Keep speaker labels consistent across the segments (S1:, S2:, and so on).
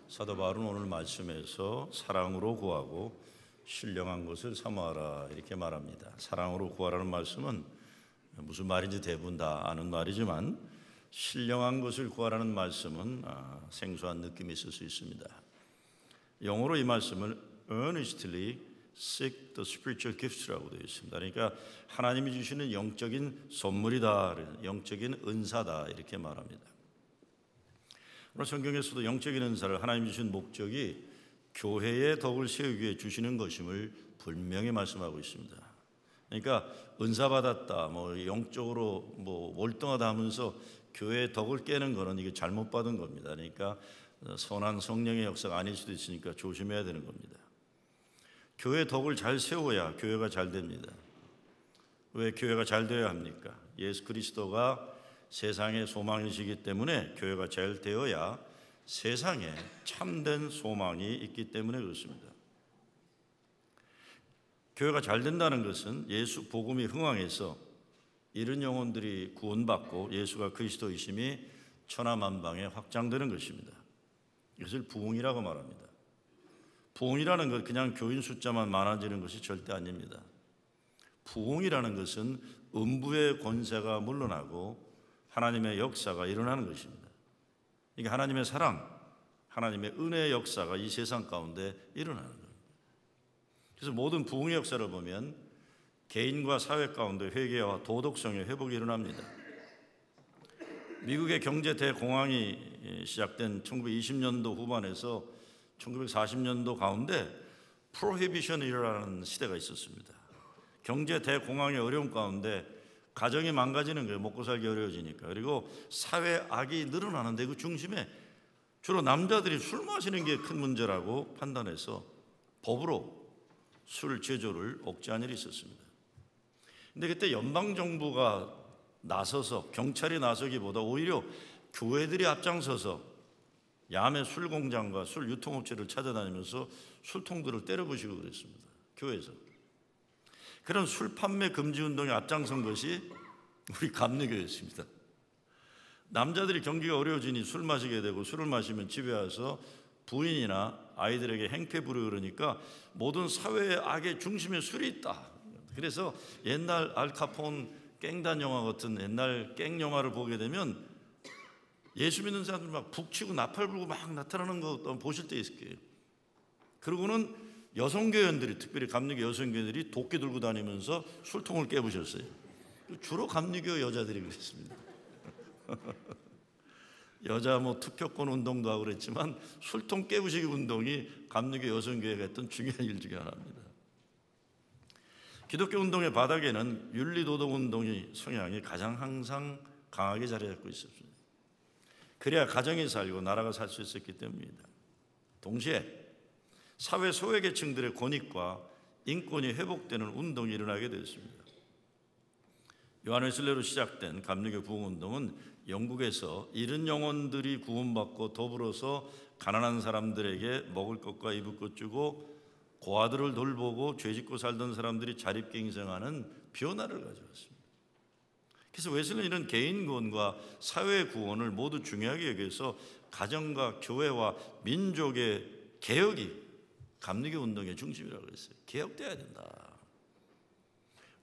S1: 사도 바울은 오늘 말씀에서 사랑으로 구하고 신령한 것을 사모하라 이렇게 말합니다. 사랑으로 구하라는 말씀은 무슨 말인지 대부분 다 아는 말이지만 신령한 것을 구하라는 말씀은 생소한 느낌이 있을 수 있습니다. 영어로 이 말씀을 earnestly seek the spiritual gifts라고 되어 있습니다. 그러니까 하나님이 주시는 영적인 선물이다, 영적인 은사다 이렇게 말합니다. 오늘 성경에서도 영적인 은사를 하나님이 주신 목적이 교회의 덕을 세우기 위해 주시는 것임을 분명히 말씀하고 있습니다. 그러니까 은사 받았다, 영적으로 월등하다 하면서 교회의 덕을 깨는 거는 이게 잘못 받은 겁니다. 그러니까 선한 성령의 역사가 아닐 수도 있으니까 조심해야 되는 겁니다. 교회의 덕을 잘 세워야 교회가 잘 됩니다. 왜 교회가 잘 되어야 합니까? 예수 그리스도가 세상의 소망이시기 때문에 교회가 잘 되어야 세상에 참된 소망이 있기 때문에 그렇습니다. 교회가 잘 된다는 것은 예수 복음이 흥왕해서 잃은 영혼들이 구원받고 예수가 그리스도이심이 천하만방에 확장되는 것입니다. 이것을 부흥이라고 말합니다. 부흥이라는 것 그냥 교인 숫자만 많아지는 것이 절대 아닙니다. 부흥이라는 것은 음부의 권세가 물러나고 하나님의 역사가 일어나는 것입니다. 이게 하나님의 사랑, 하나님의 은혜의 역사가 이 세상 가운데 일어나는 겁니다. 그래서 모든 부흥의 역사를 보면 개인과 사회 가운데 회개와 도덕성의 회복이 일어납니다. 미국의 경제 대공황이 시작된 1920년도 후반에서 1940년도 가운데 프로히비션이 일어나는 시대가 있었습니다. 경제 대공황의 어려움 가운데 가정이 망가지는 거예요. 먹고 살기 어려워지니까. 그리고 사회 악이 늘어나는데 그 중심에 주로 남자들이 술 마시는 게 큰 문제라고 판단해서 법으로 술 제조를 억제한 일이 있었습니다. 근데 그때 연방정부가 나서서 경찰이 나서기보다 오히려 교회들이 앞장서서 야매 술 공장과 술 유통업체를 찾아다니면서 술통들을 때려부시고 그랬습니다. 교회에서. 그런 술 판매 금지 운동에 앞장선 것이 우리 감리교였습니다. 남자들이 경기가 어려워지니 술 마시게 되고 술을 마시면 집에 와서 부인이나 아이들에게 행패 부리고 그러니까 모든 사회의 악의 중심에 술이 있다. 그래서 옛날 알카폰 깽단 영화 같은 옛날 깽 영화를 보게 되면 예수 믿는 사람들 막 북치고 나팔 불고 막 나타나는 거 보실 때 있을 거예요. 그러고는 여성교연들이, 특별히 감리교 여성교연들이 도끼 들고 다니면서 술통을 깨부셨어요. 주로 감리교 여자들이 그랬습니다. 여자 투표권 운동도 하고 그랬지만 술통 깨부시기 운동이 감리교 여성교회가 했던 중요한 일 중에 하나입니다. 기독교 운동의 바닥에는 윤리도덕 운동의 성향이 가장 항상 강하게 자리 잡고 있었습니다. 그래야 가정이 살고 나라가 살 수 있었기 때문입니다. 동시에 사회 소외계층들의 권익과 인권이 회복되는 운동이 일어나게 되었습니다. 요한 웨슬레로 시작된 감리교 부흥운동은 영국에서 잃은 영혼들이 구원받고 더불어서 가난한 사람들에게 먹을 것과 입을 것 주고 고아들을 돌보고 죄짓고 살던 사람들이 자립게 인생하는 변화를 가져왔습니다. 그래서 웨슬레는 개인 구원과 사회 구원을 모두 중요하게 여겨서 가정과 교회와 민족의 개혁이 감리교 운동의 중심이라고 했어요. 개혁돼야 된다.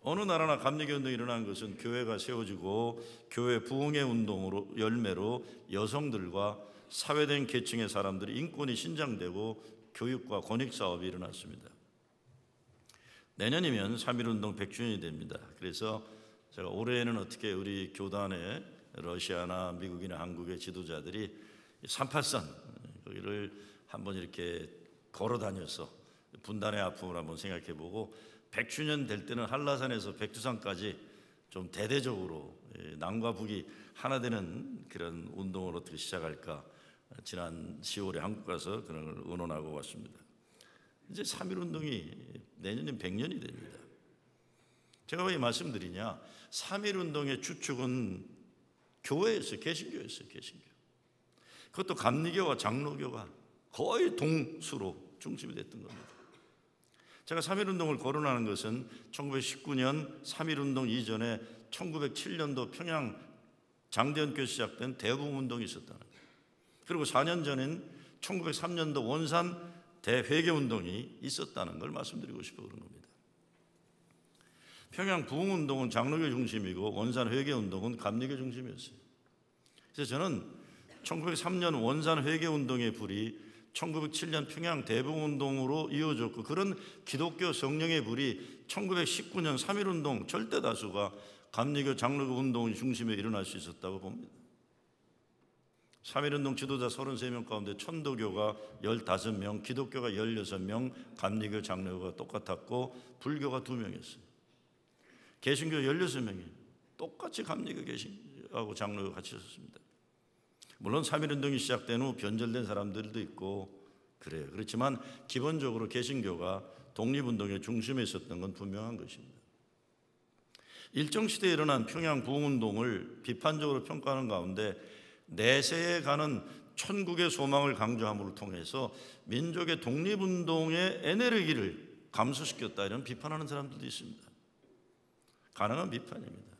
S1: 어느 나라나 감리교 운동이 일어난 것은 교회가 세워지고 교회 부흥의 운동으로 열매로 여성들과 사회된 계층의 사람들이 인권이 신장되고 교육과 권익사업이 일어났습니다. 내년이면 3.1운동 100주년이 됩니다. 그래서 제가 올해에는 어떻게 우리 교단의 러시아나 미국이나 한국의 지도자들이 38선 거기를 한번 이렇게 걸어 다녀서 분단의 아픔을 한번 생각해 보고 100주년 될 때는 한라산에서 백두산까지 좀 대대적으로 남과 북이 하나 되는 그런 운동을 어떻게 시작할까 지난 10월에 한국 가서 그런 걸 의논하고 왔습니다. 이제 3.1운동이 내년이면 100년이 됩니다. 제가 왜 말씀드리냐, 3.1운동의 주축은 교회였어요. 개신교였어요. 개신교. 그것도 감리교와 장로교가 거의 동수로 중심이 됐던 겁니다. 제가 3.1운동을 거론하는 것은 1919년 3.1운동 이전에 1907년도 평양 장대현교에서 시작된 대부흥운동이 있었다는 거예요. 그리고 4년 전엔 1903년도 원산 대회계운동이 있었다는 걸 말씀드리고 싶어 그런 겁니다. 평양 부흥운동은 장로교 중심이고 원산 회계운동은 감리교 중심이었어요. 그래서 저는 1903년 원산 회계운동의 불이 1907년 평양 대부흥운동으로 이어졌고, 그런 기독교 성령의 불이 1919년 3.1운동 절대 다수가 감리교 장로교 운동의 중심에 일어날 수 있었다고 봅니다. 3.1운동 지도자 33명 가운데 천도교가 15명, 기독교가 16명, 감리교 장로교가 똑같았고 불교가 2명이었어요. 개신교 16명이 똑같이 감리교 개신하고 장로교 같이 있었습니다. 물론 3.1운동이 시작된 후 변절된 사람들도 있고 그래요. 그렇지만 기본적으로 개신교가 독립운동의 중심에 있었던 건 분명한 것입니다. 일정 시대에 일어난 평양 부흥운동을 비판적으로 평가하는 가운데 내세에 가는 천국의 소망을 강조함으로 통해서 민족의 독립운동의 에너지를 감소시켰다, 이런 비판하는 사람들도 있습니다. 가능한 비판입니다.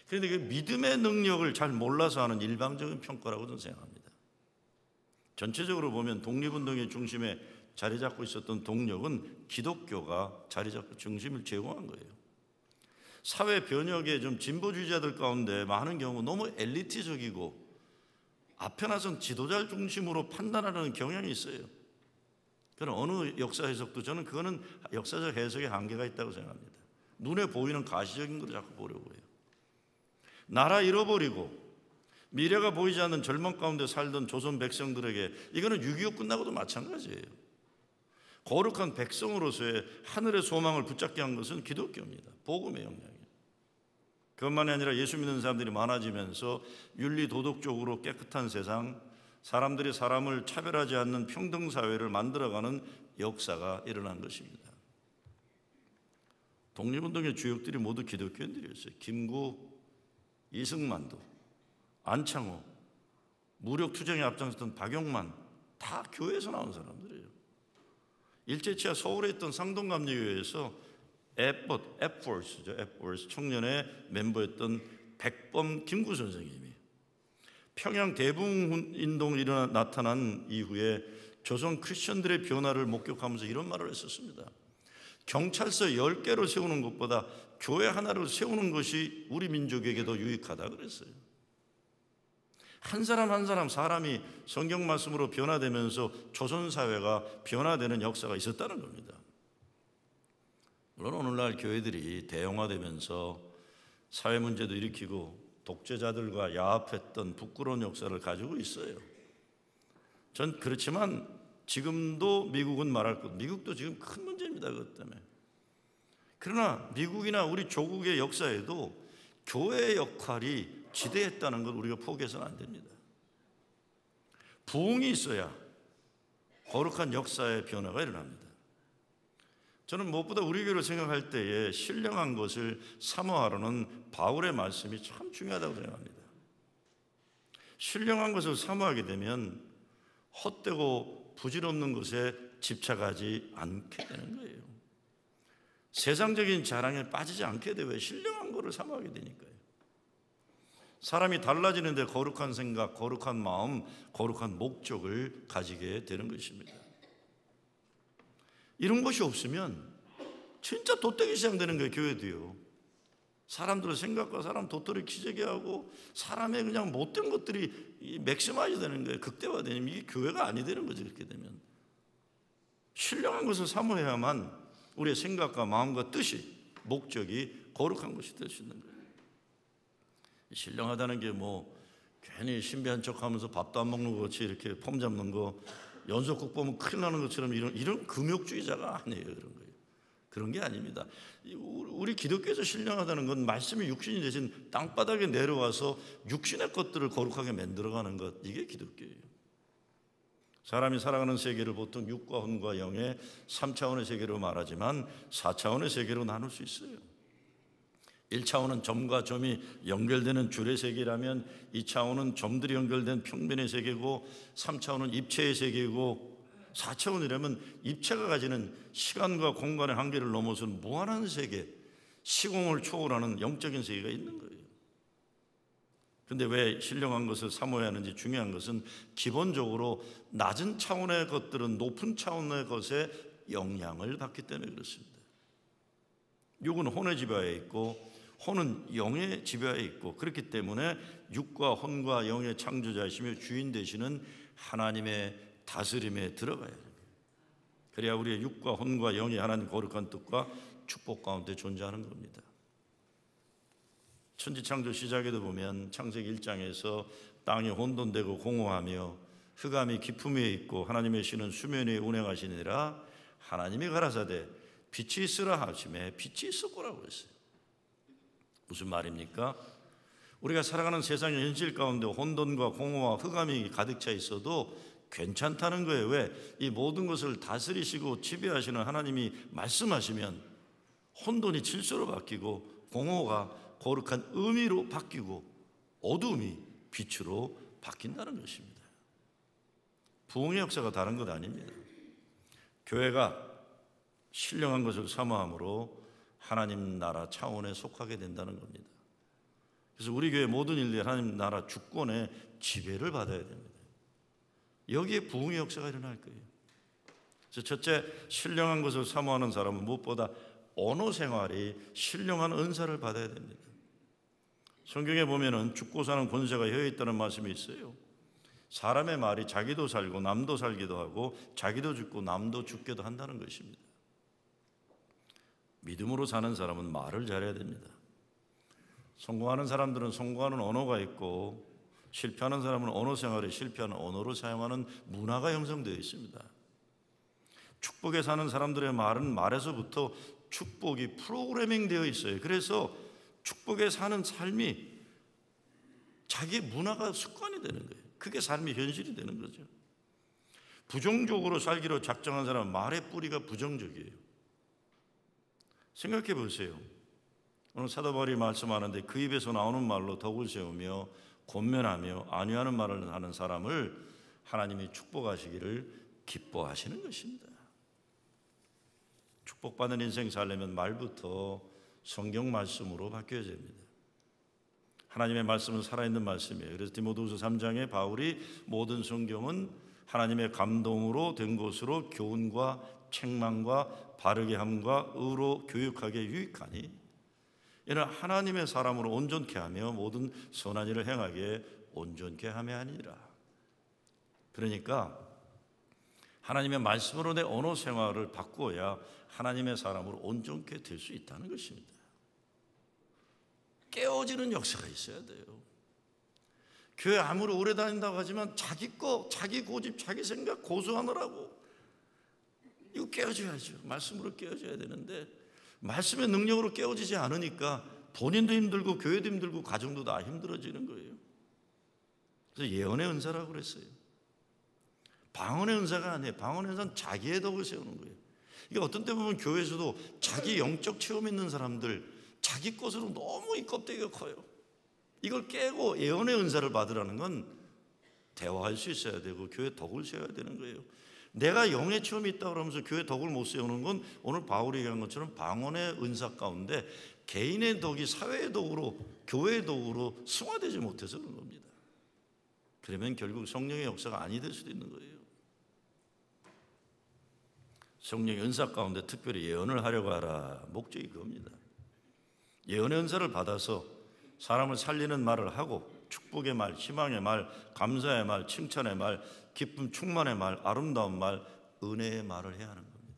S1: 그런데 그 믿음의 능력을 잘 몰라서 하는 일방적인 평가라고 저는 생각합니다. 전체적으로 보면 독립운동의 중심에 자리 잡고 있었던 동력은 기독교가 자리 잡고 중심을 제공한 거예요. 사회 변혁의 좀 진보주의자들 가운데 많은 경우 너무 엘리트적이고 앞에 나선 지도자 중심으로 판단하는 경향이 있어요. 그런 어느 역사 해석도 저는 그거는 역사적 해석의 한계가 있다고 생각합니다. 눈에 보이는 가시적인 걸 자꾸 보려고 해요. 나라 잃어버리고 미래가 보이지 않는 절망 가운데 살던 조선 백성들에게 이거는 6.25 끝나고도 마찬가지예요. 거룩한 백성으로서의 하늘의 소망을 붙잡게 한 것은 기독교입니다. 복음의 영향이에요. 그것만이 아니라 예수 믿는 사람들이 많아지면서 윤리 도덕적으로 깨끗한 세상, 사람들이 사람을 차별하지 않는 평등사회를 만들어가는 역사가 일어난 것입니다. 독립운동의 주역들이 모두 기독교인들이었어요. 김구, 이승만도, 안창호, 무력투쟁에 앞장섰던 박용만, 다 교회에서 나온 사람들이에요. 일제치하 서울에 있던 상동감리교회에서 앱포스 청년의 멤버였던 백범 김구 선생님이 평양 대부흥운동이 나타난 이후에 조선 크리스천들의 변화를 목격하면서 이런 말을 했었습니다. 경찰서 10개를 세우는 것보다 교회 하나를 세우는 것이 우리 민족에게 더 유익하다 그랬어요. 한 사람 한 사람 사람이 성경 말씀으로 변화되면서 조선 사회가 변화되는 역사가 있었다는 겁니다. 물론 오늘날 교회들이 대형화되면서 사회 문제도 일으키고 독재자들과 야합했던 부끄러운 역사를 가지고 있어요. 전 그렇지만 지금도 미국은 말할 것, 미국도 지금 큰 문제입니다. 그것 때문에. 그러나 미국이나 우리 조국의 역사에도 교회의 역할이 지대했다는 걸 우리가 포기해서는 안 됩니다. 부흥이 있어야 거룩한 역사의 변화가 일어납니다. 저는 무엇보다 우리 교회를 생각할 때에 신령한 것을 사모하라는 바울의 말씀이 참 중요하다고 생각합니다. 신령한 것을 사모하게 되면 헛되고 부질없는 것에 집착하지 않게 되는 거예요. 세상적인 자랑에 빠지지 않게 되고요. 신령한 것을 사모하게 되니까요. 사람이 달라지는데 거룩한 생각, 거룩한 마음, 거룩한 목적을 가지게 되는 것입니다. 이런 것이 없으면 진짜 돛대기 시작되는 거예요. 교회도요. 사람들의 생각과 사람 돛대를 기재게 하고 사람의 그냥 못된 것들이 맥시마이즈 되는 거예요. 극대화되면 이게 교회가 아니 되는 거죠. 그렇게 되면 신령한 것을 사모해야만 우리의 생각과 마음과 뜻이, 목적이 거룩한 것이 될 수 있는 거예요. 신령하다는 게 뭐 괜히 신비한 척하면서 밥도 안 먹는 것 같이 이렇게 폼 잡는 거, 연속극 보면 큰일 나는 것처럼 이런 금욕주의자가 아니에요. 그런 거예요. 그런 게 아닙니다. 우리 기독교에서 신령하다는 건 말씀이 육신이 되신 땅바닥에 내려와서 육신의 것들을 거룩하게 만들어가는 것, 이게 기독교예요. 사람이 살아가는 세계를 보통 육과 혼과 영의 3차원의 세계로 말하지만 4차원의 세계로 나눌 수 있어요. 1차원은 점과 점이 연결되는 줄의 세계라면 2차원은 점들이 연결된 평면의 세계고 3차원은 입체의 세계고 4차원이라면 입체가 가지는 시간과 공간의 한계를 넘어서는 무한한 세계, 시공을 초월하는 영적인 세계가 있는 거예요. 근데 왜 신령한 것을 사모해야 하는지 중요한 것은 기본적으로 낮은 차원의 것들은 높은 차원의 것에 영향을 받기 때문에 그렇습니다. 육은 혼의 지배하에 있고 혼은 영의 지배하에 있고, 그렇기 때문에 육과 혼과 영의 창조자이시며 주인 되시는 하나님의 다스림에 들어가야 됩니다. 그래야 우리의 육과 혼과 영이 하나님 거룩한 뜻과 축복 가운데 존재하는 겁니다. 천지창조 시작에도 보면 창세기 1장에서 땅이 혼돈되고 공허하며 흑암이 깊음 위에 있고 하나님의 신은 수면 위에 운행하시니라. 하나님이 가라사대 빛이 있으라 하시매 빛이 있었고라고 했어요. 무슨 말입니까? 우리가 살아가는 세상의 현실 가운데 혼돈과 공허와 흑암이 가득 차 있어도 괜찮다는 거예요. 왜? 이 모든 것을 다스리시고 지배하시는 하나님이 말씀하시면 혼돈이 질서로 바뀌고 공허가 거룩한 의미로 바뀌고 어두움이 빛으로 바뀐다는 것입니다. 부흥의 역사가 다른 것 아닙니다. 교회가 신령한 것을 사모함으로 하나님 나라 차원에 속하게 된다는 겁니다. 그래서 우리 교회 모든 일들이 하나님 나라 주권의 지배를 받아야 됩니다. 여기에 부흥의 역사가 일어날 거예요. 그래서 첫째, 신령한 것을 사모하는 사람은 무엇보다 언어 생활이 신령한 은사를 받아야 됩니다. 성경에 보면은 죽고 사는 권세가 혀에 있다는 말씀이 있어요. 사람의 말이 자기도 살고 남도 살기도 하고 자기도 죽고 남도 죽게도 한다는 것입니다. 믿음으로 사는 사람은 말을 잘해야 됩니다. 성공하는 사람들은 성공하는 언어가 있고 실패하는 사람은 언어 생활에 실패하는 언어를 사용하는 문화가 형성되어 있습니다. 축복에 사는 사람들의 말은 말에서부터 축복이 프로그래밍 되어 있어요. 그래서 축복에 사는 삶이 자기의 문화가 습관이 되는 거예요. 그게 삶의 현실이 되는 거죠. 부정적으로 살기로 작정한 사람은 말의 뿌리가 부정적이에요. 생각해 보세요. 오늘 사도 바울이 말씀하는데 그 입에서 나오는 말로 덕을 세우며 권면하며 안위하는 말을 하는 사람을 하나님이 축복하시기를 기뻐하시는 것입니다. 축복받는 인생 살려면 말부터 성경 말씀으로 바뀌어야 됩니다. 하나님의 말씀은 살아있는 말씀이에요. 그래서 디모데후서 3장에 바울이 모든 성경은 하나님의 감동으로 된 것으로 교훈과 책망과 바르게 함과 의로 교육하게 유익하니 이는 하나님의 사람으로 온전케 하며 모든 선한 일을 행하게 온전케 하며 아니라. 그러니까 하나님의 말씀으로 내 언어 생활을 바꾸어야 하나님의 사람으로 온전케 될 수 있다는 것입니다. 깨어지는 역사가 있어야 돼요. 교회 아무리 오래 다닌다고 하지만 자기 거, 자기 고집, 자기 생각 고수하느라고 이거 깨어져야죠. 말씀으로 깨어져야 되는데 말씀의 능력으로 깨어지지 않으니까 본인도 힘들고 교회도 힘들고 가정도 다 힘들어지는 거예요. 그래서 예언의 은사라고 그랬어요. 방언의 은사가 아니에요. 방언의 은사는 자기의 덕을 세우는 거예요. 이게 어떤 때 보면 교회에서도 자기 영적 체험 있는 사람들 자기 것으로 너무 이 껍데기가 커요. 이걸 깨고 예언의 은사를 받으라는 건 대화할 수 있어야 되고 교회 덕을 세워야 되는 거예요. 내가 영의 체험이 있다고 그러면서 교회 덕을 못 세우는 건 오늘 바울이 얘기한 것처럼 방언의 은사 가운데 개인의 덕이 사회의 덕으로 교회의 덕으로 승화되지 못해서 그런 겁니다. 그러면 결국 성령의 역사가 아니 될 수도 있는 거예요. 성령의 은사 가운데 특별히 예언을 하려고 하라. 목적이 그겁니다. 예언의 은사를 받아서 사람을 살리는 말을 하고 축복의 말, 희망의 말, 감사의 말, 칭찬의 말, 기쁨 충만의 말, 아름다운 말, 은혜의 말을 해야 하는 겁니다.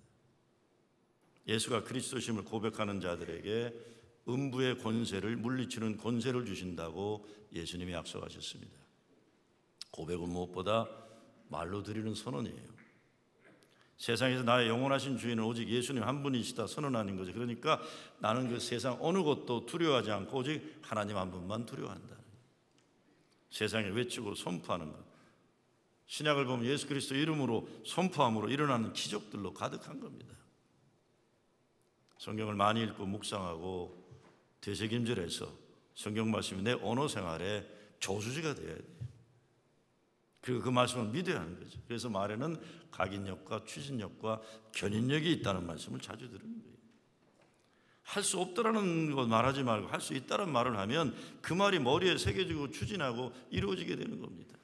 S1: 예수가 그리스도심을 고백하는 자들에게 음부의 권세를 물리치는 권세를 주신다고 예수님이 약속하셨습니다. 고백은 무엇보다 말로 드리는 선언이에요. 세상에서 나의 영원하신 주인은 오직 예수님 한 분이시다 선언하는 거죠. 그러니까 나는 그 세상 어느 것도 두려워하지 않고 오직 하나님 한 분만 두려워한다. 세상에 외치고 선포하는 것. 신약을 보면 예수 그리스도 이름으로 선포함으로 일어나는 기적들로 가득한 겁니다. 성경을 많이 읽고 묵상하고 되새김질해서 성경 말씀이 내 언어 생활에 저수지가 되어야 돼요. 그리고 그 말씀을 믿어야 하는 거죠. 그래서 말에는 각인력과 추진력과 견인력이 있다는 말씀을 자주 들은 거예요. 할 수 없다라는 것 말하지 말고 할 수 있다는 말을 하면 그 말이 머리에 새겨지고 추진하고 이루어지게 되는 겁니다.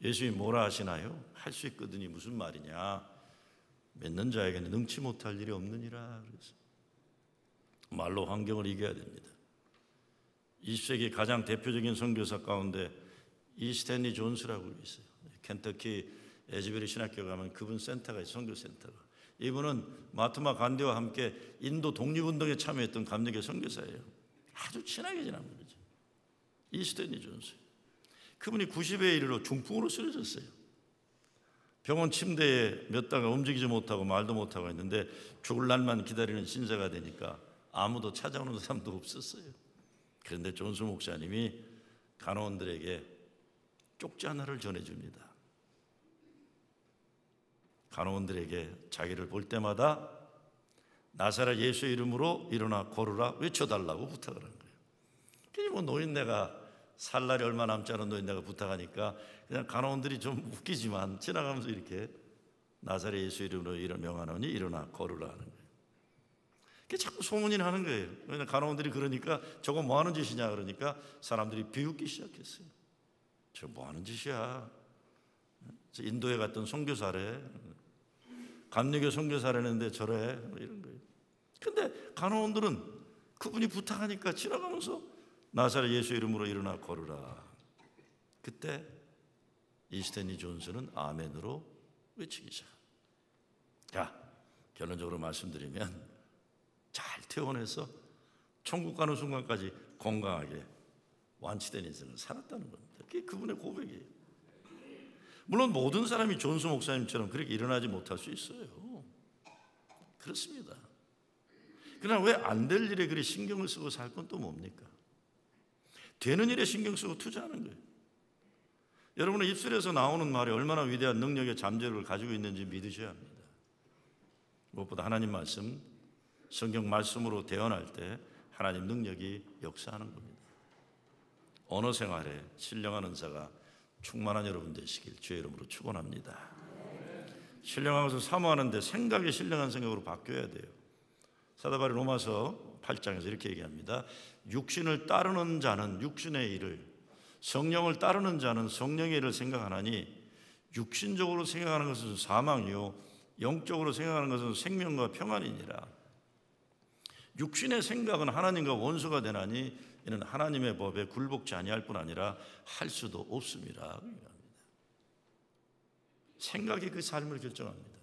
S1: 예수님이 뭐라 하시나요? 할 수 있거든이 무슨 말이냐? 믿는 자에게는 능치 못할 일이 없느니라. 그래서 말로 환경을 이겨야 됩니다. 20세기 가장 대표적인 선교사 가운데 이 스탠리 존스라고 있어요. 켄터키 에즈베리 신학교 가면 그분 센터가 있어요. 선교센터가. 이분은 마트마 간디와 함께 인도 독립운동에 참여했던 감리교 선교사예요. 아주 친하게 지난 분이죠. 이 스탠리 존스. 그분이 90에 이르러 중풍으로 쓰러졌어요. 병원 침대에 몇 달간 움직이지 못하고 말도 못하고 있는데 죽을 날만 기다리는 신세가 되니까 아무도 찾아오는 사람도 없었어요. 그런데 존스 목사님이 간호원들에게 쪽지 하나를 전해줍니다. 간호원들에게 자기를 볼 때마다 나사렛 예수의 이름으로 일어나 걸으라 외쳐달라고 부탁을 한 거예요. 그냥 뭐 노인네가 살 날이 얼마 남지 않은 노인네가 부탁하니까 그냥 간호원들이 좀 웃기지만 지나가면서 이렇게 나사렛 예수 이름으로 명하노니 일어나 걸으라 하는 거예요. 그게 자꾸 소문이 나는 거예요. 왜냐하면 간호원들이 그러니까 저거 뭐 하는 짓이냐 그러니까 사람들이 비웃기 시작했어요. 저 뭐 하는 짓이야. 저 인도에 갔던 선교사래. 감리교 선교사라는데 저래. 뭐 이런 거예요. 근데 간호원들은 그분이 부탁하니까 지나가면서 나사렛 예수 이름으로 일어나 걸으라. 그때 이 스탠리 존스는 아멘으로 외치기 시작. 자, 결론적으로 말씀드리면 잘 퇴원해서 천국 가는 순간까지 건강하게 완치된 인생을 살았다는 겁니다. 그게 그분의 고백이에요. 물론 모든 사람이 존스 목사님처럼 그렇게 일어나지 못할 수 있어요. 그렇습니다. 그러나 왜 안 될 일에 그리 신경을 쓰고 살 건 또 뭡니까? 되는 일에 신경 쓰고 투자하는 거예요. 여러분의 입술에서 나오는 말이 얼마나 위대한 능력의 잠재력을 가지고 있는지 믿으셔야 합니다. 무엇보다 하나님 말씀, 성경 말씀으로 대언할 때 하나님 능력이 역사하는 겁니다. 언어 생활에 신령한 은사가 충만한 여러분 되시길 주의 이름으로 축원합니다. 신령한 것을 사모하는데 생각이 신령한 생각으로 바뀌어야 돼요. 사도 바울이 로마서 8장에서 이렇게 얘기합니다. 육신을 따르는 자는 육신의 일을, 성령을 따르는 자는 성령의 일을 생각하나니 육신적으로 생각하는 것은 사망이요 영적으로 생각하는 것은 생명과 평안이니라. 육신의 생각은 하나님과 원수가 되나니 이는 하나님의 법에 굴복지 아니할 뿐 아니라 할 수도 없습니다. 생각이 그 삶을 결정합니다.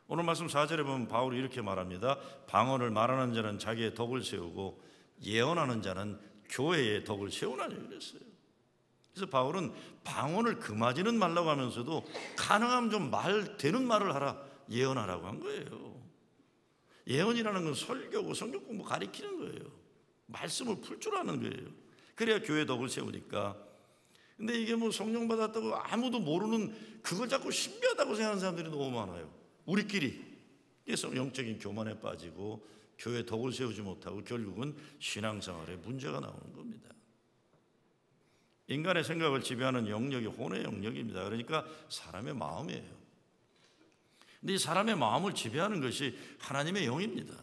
S1: 오늘 말씀 4절에 보면 바울이 이렇게 말합니다. 방언을 말하는 자는 자기의 덕을 세우고 예언하는 자는 교회의 덕을 세우나니 그랬어요. 그래서 바울은 방언을 금하지는 말라고 하면서도 가능하면 좀 되는 말을 하라, 예언하라고 한 거예요. 예언이라는 건 설교고 성경 공부 가리키는 거예요. 말씀을 풀 줄 아는 거예요. 그래야 교회 덕을 세우니까. 근데 이게 뭐 성령 받았다고 아무도 모르는 그걸 자꾸 신비하다고 생각하는 사람들이 너무 많아요. 우리끼리. 그래서 영적인 교만에 빠지고 교회 덕을 세우지 못하고 결국은 신앙생활에 문제가 나오는 겁니다. 인간의 생각을 지배하는 영역이 혼의 영역입니다. 그러니까 사람의 마음이에요. 근데 이 사람의 마음을 지배하는 것이 하나님의 영입니다.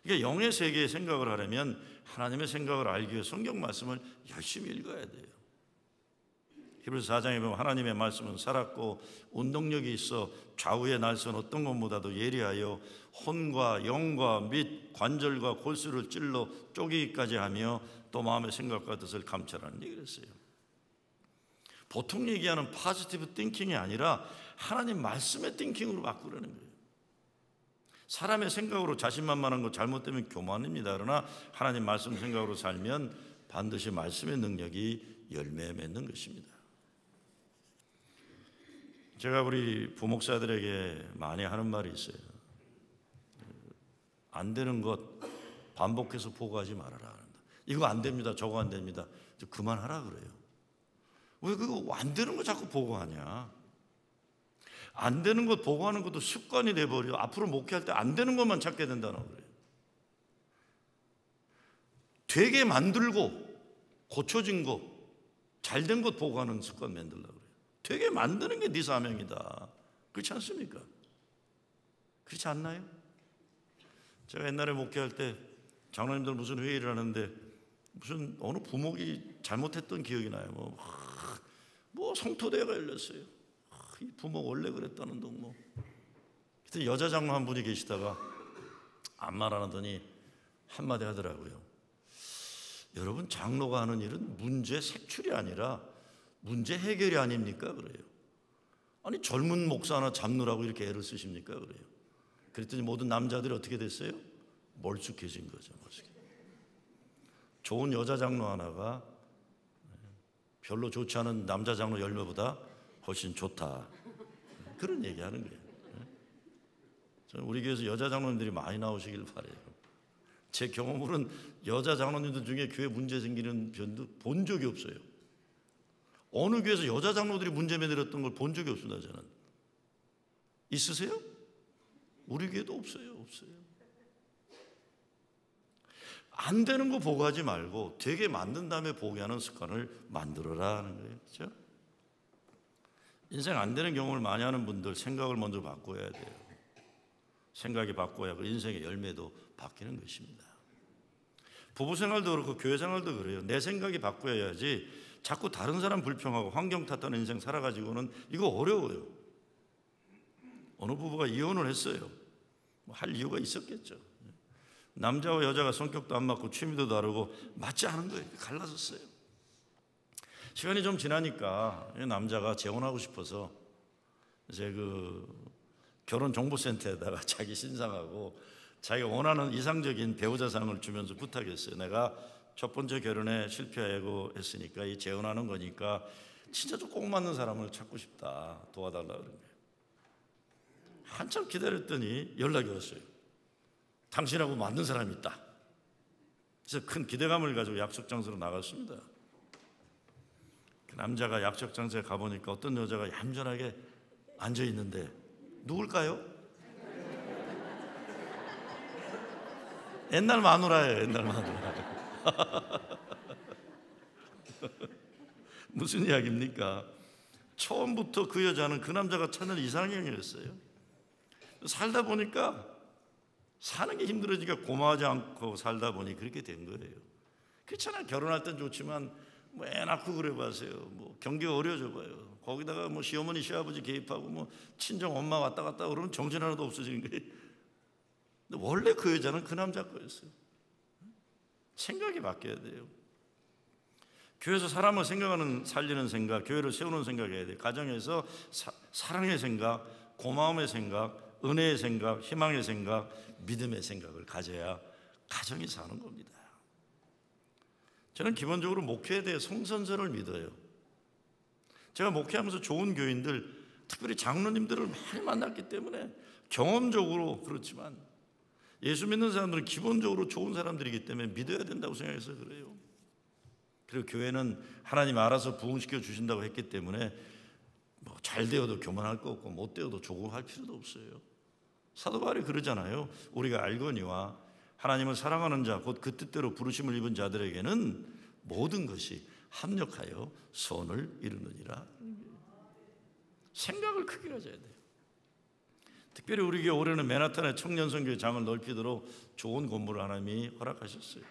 S1: 그러니까 영의 세계의 생각을 하려면 하나님의 생각을 알기 위해 성경 말씀을 열심히 읽어야 돼요. 히브리서 4장에 보면 하나님의 말씀은 살았고 운동력이 있어 좌우의 날선 어떤 것보다도 예리하여 혼과 영과 및 관절과 골수를 찔러 쪼개기까지 하며 또 마음의 생각과 뜻을 감찰하는 얘기를 했어요. 보통 얘기하는 포지티브 띵킹이 아니라 하나님 말씀의 띵킹으로 바꾸려는 거예요. 사람의 생각으로 자신만만한 거 잘못되면 교만입니다. 그러나 하나님 말씀 생각으로 살면 반드시 말씀의 능력이 열매 맺는 것입니다. 제가 우리 부목사들에게 많이 하는 말이 있어요. 안 되는 것 반복해서 보고하지 말아라. 이거 안 됩니다. 저거 안 됩니다. 그만하라 그래요. 왜 그거 안 되는 거 자꾸 보고하냐? 안 되는 것 보고하는 것도 습관이 돼버려. 앞으로 목회할 때 안 되는 것만 찾게 된다는 거예요. 되게 만들고 고쳐진 거, 잘된 것 보고하는 습관 만들려고 그래요. 되게 만드는 게 네 사명이다. 그렇지 않습니까? 그렇지 않나요? 제가 옛날에 목회할 때 장로님들 무슨 회의를 하는데 무슨 어느 부목이 잘못했던 기억이 나요. 뭐 성토대회가 열렸어요. 이 부목 원래 그랬다는 둥 뭐. 그때 여자 장로 한 분이 계시다가 아무 말 안 하더니 한마디 하더라고요. 여러분, 장로가 하는 일은 문제 색출이 아니라 문제 해결이 아닙니까? 그래요. 아니 젊은 목사 하나 잡느라고 이렇게 애를 쓰십니까? 그래요. 그랬더니 모든 남자들이 어떻게 됐어요? 멀쑥해진 거죠. 좋은 여자 장로 하나가 별로 좋지 않은 남자 장로 10명보다 훨씬 좋다. 그런 얘기하는 거예요. 저는 우리 교회에서 여자 장로님들이 많이 나오시길 바라요. 제 경험으로는 여자 장로님들 중에 교회 문제 생기는 변도 본 적이 없어요. 어느 교회에서 여자 장로들이 문제 만들었던 걸 본 적이 없습니다. 저는. 있으세요? 우리 교회도 없어요. 안 되는 거 보고하지 말고 되게 만든 다음에 보고하는 습관을 만들어라 하는 거예요. 그렇죠? 인생 안 되는 경험을 많이 하는 분들 생각을 먼저 바꿔야 돼요. 생각이 바꿔야 그 인생의 열매도 바뀌는 것입니다. 부부 생활도 그렇고 교회 생활도 그래요. 내 생각이 바꿔야지 자꾸 다른 사람 불평하고 환경 탓하는 인생 살아가지고는 이거 어려워요. 어느 부부가 이혼을 했어요. 할 이유가 있었겠죠. 남자와 여자가 성격도 안 맞고 취미도 다르고 맞지 않은 거예요. 갈라졌어요. 시간이 좀 지나니까 남자가 재혼하고 싶어서 이제 결혼정보센터에다가 자기 신상하고 자기가 원하는 이상적인 배우자상을 주면서 부탁했어요. 내가 첫 번째 결혼에 실패하고 했으니까 이 재혼하는 거니까 진짜 좀 꼭 맞는 사람을 찾고 싶다. 도와달라 그런 거예요. 한참 기다렸더니 연락이 왔어요. 당신하고 맞는 사람이 있다. 그래서 큰 기대감을 가지고 약속 장소로 나갔습니다. 그 남자가 약속 장소에 가보니까 어떤 여자가 얌전하게 앉아있는데 누굴까요? 옛날 마누라예요. 옛날 마누라. 무슨 이야기입니까? 처음부터 그 여자는 그 남자가 찾는 이상형이었어요. 살다 보니까 사는 게 힘들어지니까 고마워하지 않고 살다 보니 그렇게 된 거예요. 그렇잖아요. 결혼할 땐 좋지만 애 낳고 그래 봐세요. 경기가 어려워져 봐요. 거기다가 시어머니 시아버지 개입하고 친정 엄마 왔다 갔다 그러면 정신 하나도 없어지는 거예요. 근데 원래 그 여자는 그 남자 거였어요. 생각이 바뀌어야 돼요. 교회에서 사람을 생각하는 살리는 생각, 교회를 세우는 생각해야 돼요. 가정에서 사랑의 생각, 고마움의 생각, 은혜의 생각, 희망의 생각, 믿음의 생각을 가져야 가정이 사는 겁니다. 저는 기본적으로 목회에 대해 성선설을 믿어요. 제가 목회하면서 좋은 교인들, 특별히 장로님들을 많이 만났기 때문에 경험적으로 그렇지만 예수 믿는 사람들은 기본적으로 좋은 사람들이기 때문에 믿어야 된다고 생각해서 그래요. 그리고 교회는 하나님 알아서 부흥시켜 주신다고 했기 때문에 잘 되어도 교만할 거 없고 못 되어도 조급할 필요도 없어요. 사도 바울이 그러잖아요. 우리가 알거니와 하나님을 사랑하는 자 곧 그 뜻대로 부르심을 입은 자들에게는 모든 것이 합력하여 선을 이루느니라. 생각을 크게 가져야 돼요. 특별히 우리 교회 올해는 맨하탄의 청년선교회 장을 넓히도록 좋은 건물을 하나님이 허락하셨어요.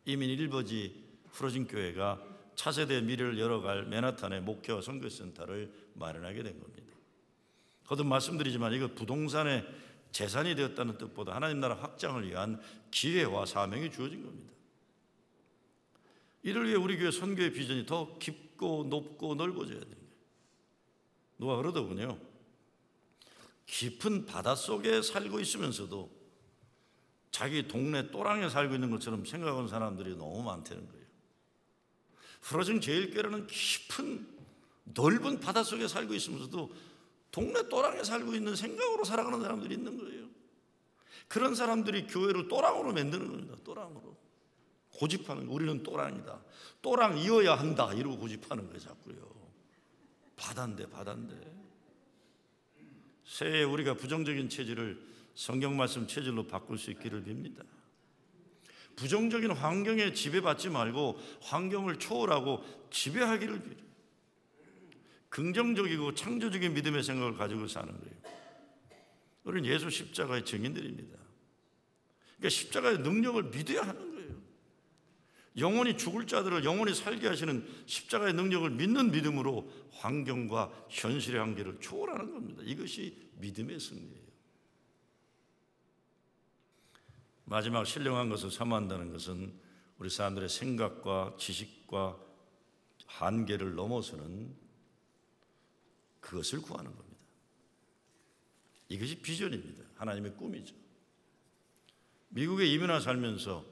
S1: 이민 일버지 프로진 교회가 차세대의 미래를 열어갈 맨하탄의 목회와 선교센터를 마련하게 된 겁니다. 거듭 말씀드리지만 이거 부동산의 재산이 되었다는 뜻보다 하나님 나라 확장을 위한 기회와 사명이 주어진 겁니다. 이를 위해 우리 교회 선교의 비전이 더 깊고 높고 넓어져야 됩니다. 누가 그러더군요. 깊은 바닷속에 살고 있으면서도 자기 동네 또랑에 살고 있는 것처럼 생각하는 사람들이 너무 많다는 거예요. 프로진 제일교회라는 깊은 넓은 바닷속에 살고 있으면서도 동네 또랑에 살고 있는 생각으로 살아가는 사람들이 있는 거예요. 그런 사람들이 교회를 또랑으로 만드는 겁니다. 또랑으로 고집하는, 우리는 또랑이다, 또랑이어야 한다 이러고 고집하는 거예요. 자꾸요. 바다인데. 새해 우리가 부정적인 체질을 성경 말씀 체질로 바꿀 수 있기를 빕니다. 부정적인 환경에 지배받지 말고 환경을 초월하고 지배하기를 빌어요. 긍정적이고 창조적인 믿음의 생각을 가지고 사는 거예요. 우리는 예수 십자가의 증인들입니다. 그러니까 십자가의 능력을 믿어야 하는 거예요. 영원히 죽을 자들을 영원히 살게 하시는 십자가의 능력을 믿는 믿음으로 환경과 현실의 한계를 초월하는 겁니다. 이것이 믿음의 승리예요. 마지막 신령한 것을 사모한다는 것은 우리 사람들의 생각과 지식과 한계를 넘어서는 그것을 구하는 겁니다. 이것이 비전입니다. 하나님의 꿈이죠. 미국에 이민와 살면서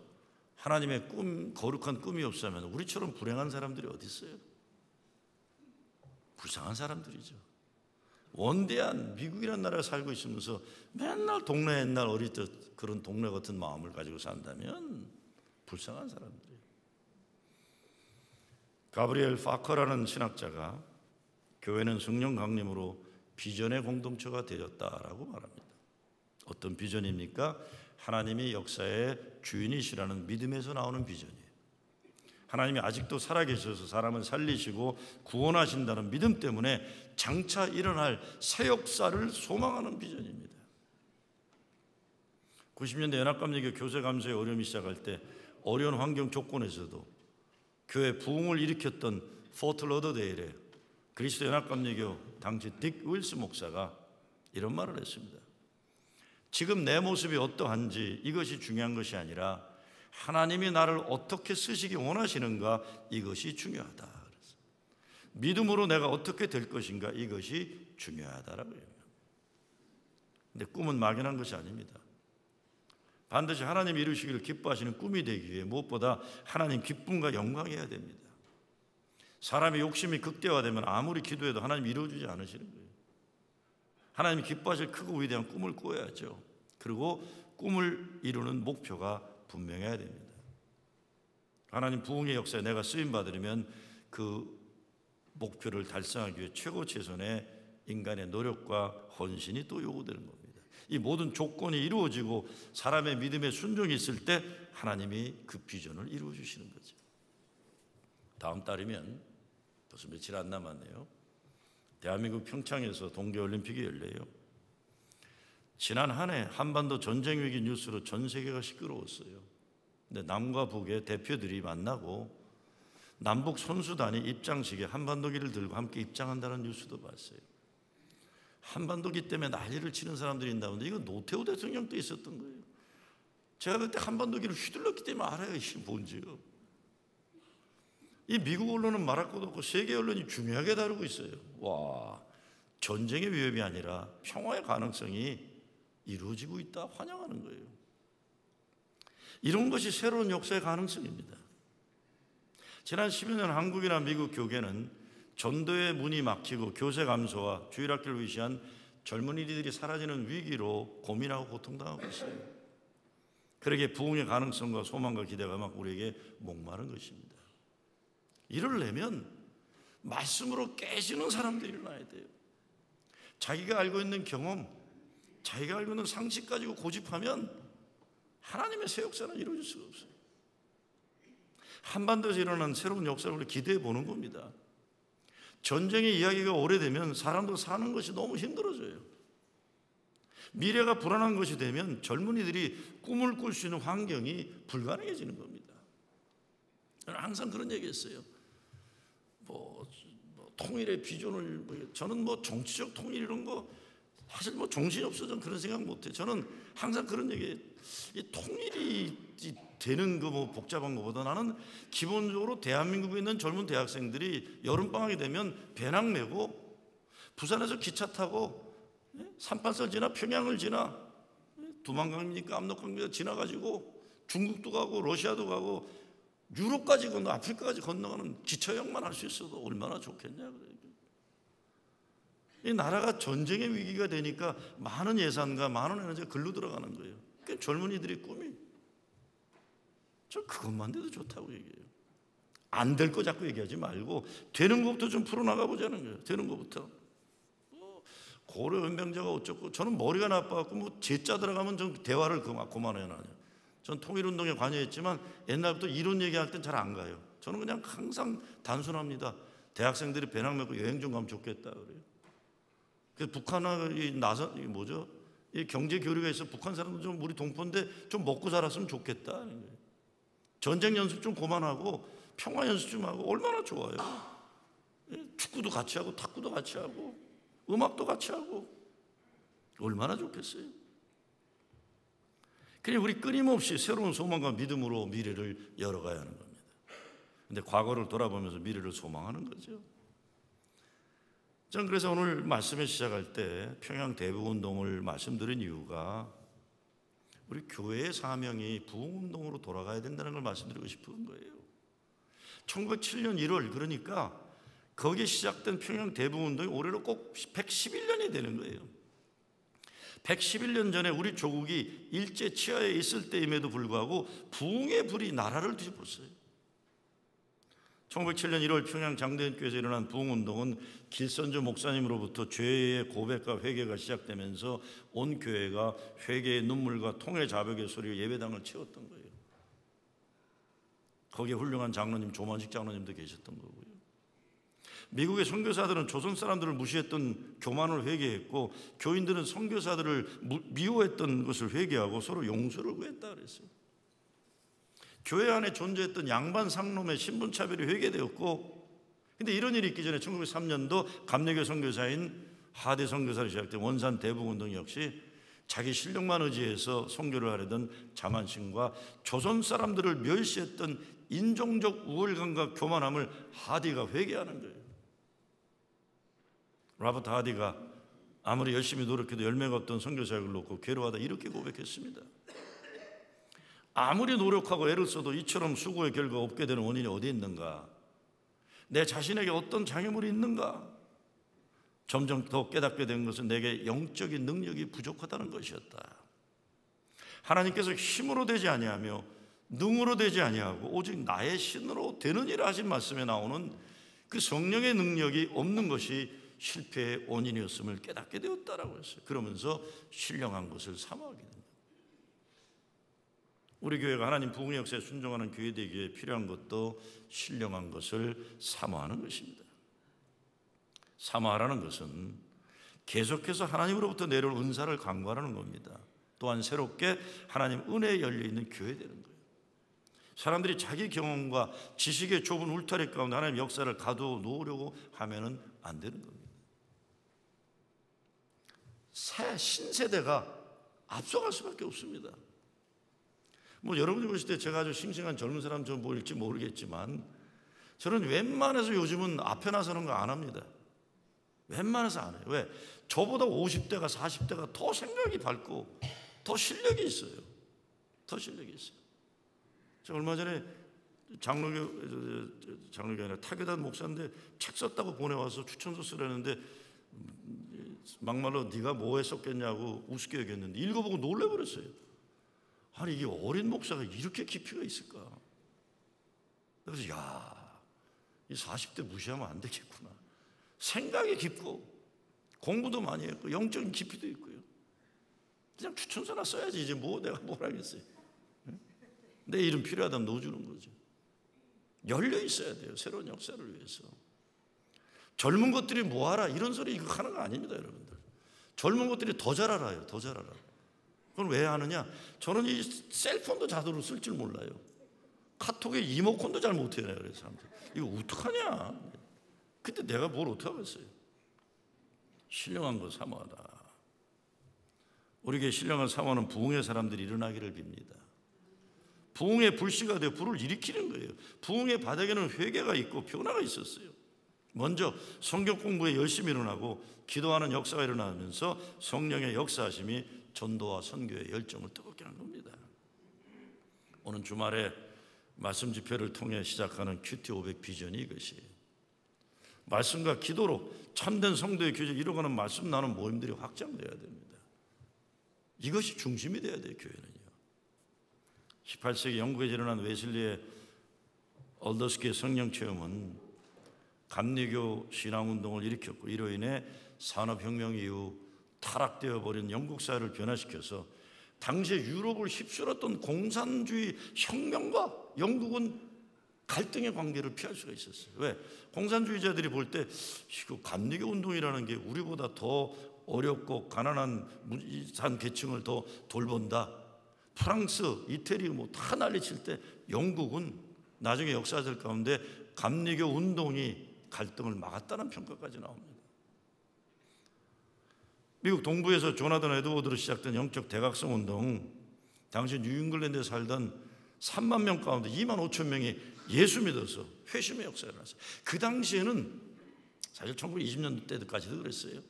S1: 하나님의 꿈, 거룩한 꿈이 없으면 우리처럼 불행한 사람들이 어디 있어요? 불쌍한 사람들이죠. 원대한 미국이라는 나라에 살고 있으면서 맨날 동네 옛날 어릴 때 그런 동네 같은 마음을 가지고 산다면 불쌍한 사람들이에요. 가브리엘 파커라는 신학자가 교회는 성령 강림으로 비전의 공동체가 되었다라고 말합니다. 어떤 비전입니까? 하나님이 역사의 주인이시라는 믿음에서 나오는 비전이에요. 하나님이 아직도 살아계셔서 사람을 살리시고 구원하신다는 믿음 때문에 장차 일어날 새 역사를 소망하는 비전입니다. 90년대 연합감리교 교세 감소의 어려움이 시작할 때 어려운 환경 조건에서도 교회 부흥을 일으켰던 포트 러더데일의 그리스도 연합감리교 당시 딕 윌스 목사가 이런 말을 했습니다. 지금 내 모습이 어떠한지 이것이 중요한 것이 아니라 하나님이 나를 어떻게 쓰시기 원하시는가 이것이 중요하다. 그래서 믿음으로 내가 어떻게 될 것인가 이것이 중요하다라고 해요. 근데 꿈은 막연한 것이 아닙니다. 반드시 하나님 이루시기를 기뻐하시는 꿈이 되기 위해 무엇보다 하나님 기쁨과 영광해야 됩니다. 사람의 욕심이 극대화되면 아무리 기도해도 하나님 이루어주지 않으시는 거예요. 하나님이 기뻐하실 크고 위대한 꿈을 꾸어야죠. 그리고 꿈을 이루는 목표가 분명해야 됩니다. 하나님 부흥의 역사에 내가 쓰임받으려면 그 목표를 달성하기 위해 최고 최선의 인간의 노력과 헌신이 또 요구되는 겁니다. 이 모든 조건이 이루어지고 사람의 믿음에 순종이 있을 때 하나님이 그 비전을 이루어 주시는 거죠. 다음 달이면 벌써 며칠 안 남았네요. 대한민국 평창에서 동계올림픽이 열려요. 지난 한 해 한반도 전쟁 위기 뉴스로 전 세계가 시끄러웠어요. 근데 남과 북의 대표들이 만나고 남북 선수단이 입장식에 한반도기를 들고 함께 입장한다는 뉴스도 봤어요. 한반도기 때문에 난리를 치는 사람들이 있다는데 이거 노태우 대통령 때 있었던 거예요. 제가 그때 한반도기를 휘둘렀기 때문에 알아요. 이게 뭔지요. 이 미국 언론은 말할 것도 없고 세계 언론이 중요하게 다루고 있어요. 와, 전쟁의 위협이 아니라 평화의 가능성이 이루어지고 있다 환영하는 거예요. 이런 것이 새로운 역사의 가능성입니다. 지난 10여 년 한국이나 미국 교계는 전도의 문이 막히고 교세 감소와 주일학교를 위시한 젊은이들이 사라지는 위기로 고민하고 고통당하고 있어요. 그러기에 부흥의 가능성과 소망과 기대가 막 우리에게 목마른 것입니다. 이러려면 말씀으로 깨지는 사람들이 일어나야 돼요. 자기가 알고 있는 경험, 자기가 알고 있는 상식 가지고 고집하면 하나님의 새 역사는 이루어질 수가 없어요. 한반도에서 일어난 새로운 역사를 우리 기대해 보는 겁니다. 전쟁의 이야기가 오래되면 사람도 사는 것이 너무 힘들어져요. 미래가 불안한 것이 되면 젊은이들이 꿈을 꿀 수 있는 환경이 불가능해지는 겁니다. 저는 항상 그런 얘기했어요. 통일의 비전을 저는 정치적 통일 이런 거 사실 정신이 없어 저는 그런 생각 못해요. 저는 항상 그런 얘기해요. 이 통일이 되는 거 복잡한 것보다 나는 기본적으로 대한민국에 있는 젊은 대학생들이 여름방학이 되면 배낭 메고 부산에서 기차 타고 삼판선 지나 평양을 지나 두만강입니까 압록강입니까 지나가지고 중국도 가고 러시아도 가고 유럽까지 건너 아프리카까지 건너가는 기차여행만 할 수 있어도 얼마나 좋겠냐. 이 나라가 전쟁의 위기가 되니까 많은 예산과 많은 에너지가 글로 들어가는 거예요. 그러니까 젊은이들의 꿈이 저 그것만 돼도 좋다고 얘기해요. 안 될 거 자꾸 얘기하지 말고 되는 것부터 좀 풀어나가 보자는 거예요. 되는 것부터. 고려 연병제가 어쩌고 저는 머리가 나빠갖고 제자 들어가면 좀 대화를 그만해요. 전 통일운동에 관여했지만 옛날부터 이런 얘기할 땐 잘 안 가요. 저는 그냥 항상 단순합니다. 대학생들이 배낭 메고 여행 좀 가면 좋겠다 그래요. 그 북한이 이 경제 교류가 있어 북한 사람들 좀 우리 동포인데 좀 먹고 살았으면 좋겠다는 거예요. 전쟁 연습 좀 그만하고 평화 연습 좀 하고 얼마나 좋아요. 축구도 같이 하고 탁구도 같이 하고 음악도 같이 하고 얼마나 좋겠어요. 그냥 우리 끊임없이 새로운 소망과 믿음으로 미래를 열어가야 하는 겁니다. 근데 과거를 돌아보면서 미래를 소망하는 거죠. 저는 그래서 오늘 말씀을 시작할 때 평양 대북운동을 말씀드린 이유가 우리 교회의 사명이 부흥운동으로 돌아가야 된다는 걸 말씀드리고 싶은 거예요. 1907년 1월 그러니까 거기에 시작된 평양 대북운동이 올해로 꼭 111년이 되는 거예요. 111년 전에 우리 조국이 일제 치하에 있을 때임에도 불구하고 부흥의 불이 나라를 뒤집었어요. 1907년 1월 평양 장대현교회에서 일어난 부흥운동은 길선조 목사님으로부터 죄의 고백과 회개가 시작되면서 온 교회가 회개의 눈물과 통회 자백의 소리로 예배당을 채웠던 거예요. 거기에 훌륭한 장로님, 조만식 장로님도 계셨던 거고요. 미국의 선교사들은 조선 사람들을 무시했던 교만을 회개했고 교인들은 선교사들을 미워했던 것을 회개하고 서로 용서를 구했다 그랬어요. 교회 안에 존재했던 양반 상놈의 신분차별이 회개되었고, 근데 이런 일이 있기 전에 1903년도 감리교 선교사인 하대 선교사로 시작된 원산 대북운동 역시 자기 실력만 의지해서 선교를 하려던 자만심과 조선 사람들을 멸시했던 인종적 우월감과 교만함을 하디가 회개하는 거예요. 로버트 하디가 아무리 열심히 노력해도 열매가 없던 선교사역을 놓고 괴로워하다 이렇게 고백했습니다. 아무리 노력하고 애를 써도 이처럼 수고의 결과가 없게 되는 원인이 어디 있는가? 내 자신에게 어떤 장애물이 있는가? 점점 더 깨닫게 된 것은 내게 영적인 능력이 부족하다는 것이었다. 하나님께서 힘으로 되지 아니하며 능으로 되지 아니하고 오직 나의 신으로 되는 일을 하신 말씀에 나오는 그 성령의 능력이 없는 것이 실패의 원인이었음을 깨닫게 되었다라고 했어요. 그러면서 신령한 것을 사모하게 됩니다. 우리 교회가 하나님 부흥의 역사에 순종하는 교회 되기에 필요한 것도 신령한 것을 사모하는 것입니다. 사모하라는 것은 계속해서 하나님으로부터 내려올 은사를 간구하라는 겁니다. 또한 새롭게 하나님 은혜에 열려있는 교회 되는 거예요. 사람들이 자기 경험과 지식의 좁은 울타리 가운데 하나님의 역사를 가두어 놓으려고 하면은 안 되는 겁니다. 새 신세대가 앞서갈 수밖에 없습니다. 뭐 여러분이 보실 때 제가 아주 싱싱한 젊은 사람 좀 보일지 모르겠지만 저는 웬만해서 요즘은 앞에 나서는 거 안 합니다. 웬만해서 안 해요. 왜? 저보다 50대가 40대가 더 생각이 밝고 더 실력이 있어요. 더 실력이 있어요. 제가 얼마 전에 장로교 아니라 타교단 목사인데 책 썼다고 보내와서 추천서 쓰라는데 막말로 네가 뭐에 썼겠냐고 우습게 얘기했는데 읽어보고 놀래버렸어요. 아니 이게 어린 목사가 이렇게 깊이가 있을까? 그래서 이 40대 무시하면 안 되겠구나. 생각이 깊고 공부도 많이 했고 영적인 깊이도 있고요. 그냥 추천서나 써야지 이제 뭐 내가 뭘 하겠어요. 내 이름 필요하다면 넣어주는 거죠. 열려 있어야 돼요. 새로운 역사를 위해서. 젊은 것들이 뭐하라 이런 소리 이거 하는 거 아닙니다. 여러분들. 젊은 것들이 더 잘 알아요. 더 잘 알아. 그건 왜 하느냐? 저는 이 셀폰도 자동으로 쓸 줄 몰라요. 카톡에 이모콘도 잘 못해요. 그래서 사람들 이거 어떡하냐? 그때 내가 뭘 어떡하겠어요? 신령한 거 사모하라. 우리에게 신령한 사모하는 부흥의 사람들이 일어나기를 빕니다. 부흥의 불씨가 되어 불을 일으키는 거예요. 부흥의 바닥에는 회개가 있고 변화가 있었어요. 먼저 성경 공부에 열심히 일어나고 기도하는 역사가 일어나면서 성령의 역사하심이 전도와 선교의 열정을 뜨겁게 하는 겁니다. 오는 주말에 말씀 집회를 통해 시작하는 큐티 500 비전이 이것이에요. 말씀과 기도로 참된 성도의 교제를 이루어가는 말씀 나누는 모임들이 확장돼야 됩니다. 이것이 중심이 돼야 돼요. 교회는요. 18세기 영국에서 일어난 웨슬리의 얼더스키의 성령 체험은 감리교 신앙운동을 일으켰고 이로 인해 산업혁명 이후 타락되어 버린 영국 사회를 변화시켜서 당시에 유럽을 휩쓸었던 공산주의 혁명과 영국은 갈등의 관계를 피할 수가 있었어요. 왜? 공산주의자들이 볼 때 이거 감리교 운동이라는 게 우리보다 더 어렵고 가난한 무지한 계층을 더 돌본다. 프랑스, 이태리 뭐 다 난리칠 때 영국은 나중에 역사들 가운데 감리교 운동이 갈등을 막았다는 평가까지 나옵니다. 미국 동부에서 조나단 에드워드로 시작된 영적 대각성 운동, 당시 뉴잉글랜드에 살던 3만 명 가운데 2만 5천 명이 예수 믿어서 회심의 역사가 일어났어요. 그 당시에는 사실 1920년대 때까지도 그랬어요.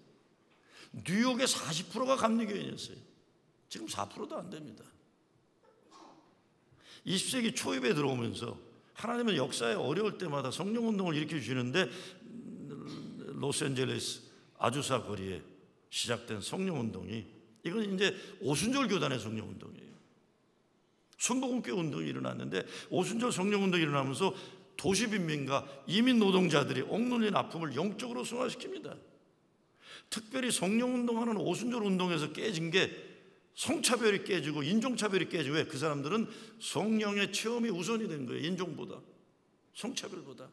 S1: 뉴욕의 40%가 감리교인이었어요. 지금 4%도 안 됩니다. 20세기 초입에 들어오면서 하나님은 역사에 어려울 때마다 성령운동을 일으켜 주시는데, 로스앤젤레스 아주사 거리에 시작된 성령운동이, 이건 이제 오순절 교단의 성령운동이에요. 순복음교회 운동이 일어났는데, 오순절 성령운동이 일어나면서 도시 빈민과 이민 노동자들이 억눌린 아픔을 영적으로 승화시킵니다. 특별히 성령운동하는 오순절 운동에서 깨진 게 성차별이 깨지고 인종차별이 깨지고, 왜? 그 사람들은 성령의 체험이 우선이 된 거예요. 인종보다, 성차별보다.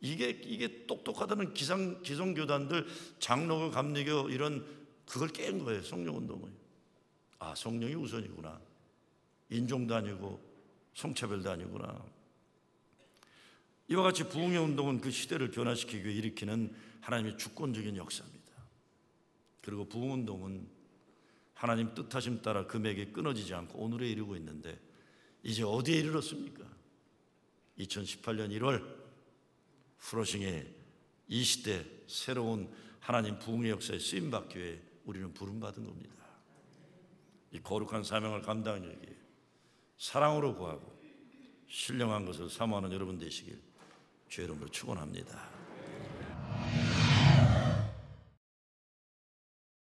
S1: 이게 똑똑하다는 기성교단들, 장로교, 감리교 이런, 그걸 깬 거예요. 성령운동을. 아, 성령이 우선이구나. 인종도 아니고 성차별도 아니구나. 이와 같이 부흥의 운동은 그 시대를 변화시키기 위해 일으키는 하나님의 주권적인 역사입니다. 그리고 부흥운동은 하나님 뜻하심 따라 금액이 끊어지지 않고 오늘에 이르고 있는데, 이제 어디에 이르렀습니까? 2018년 1월 프로싱의 이 시대 새로운 하나님 부흥의 역사에 쓰임받기 위해 우리는 부름받은 겁니다. 이 거룩한 사명을 감당하기 위해 사랑으로 구하고 신령한 것을 사모하는 여러분 되시길 주의 이름으로 축원합니다.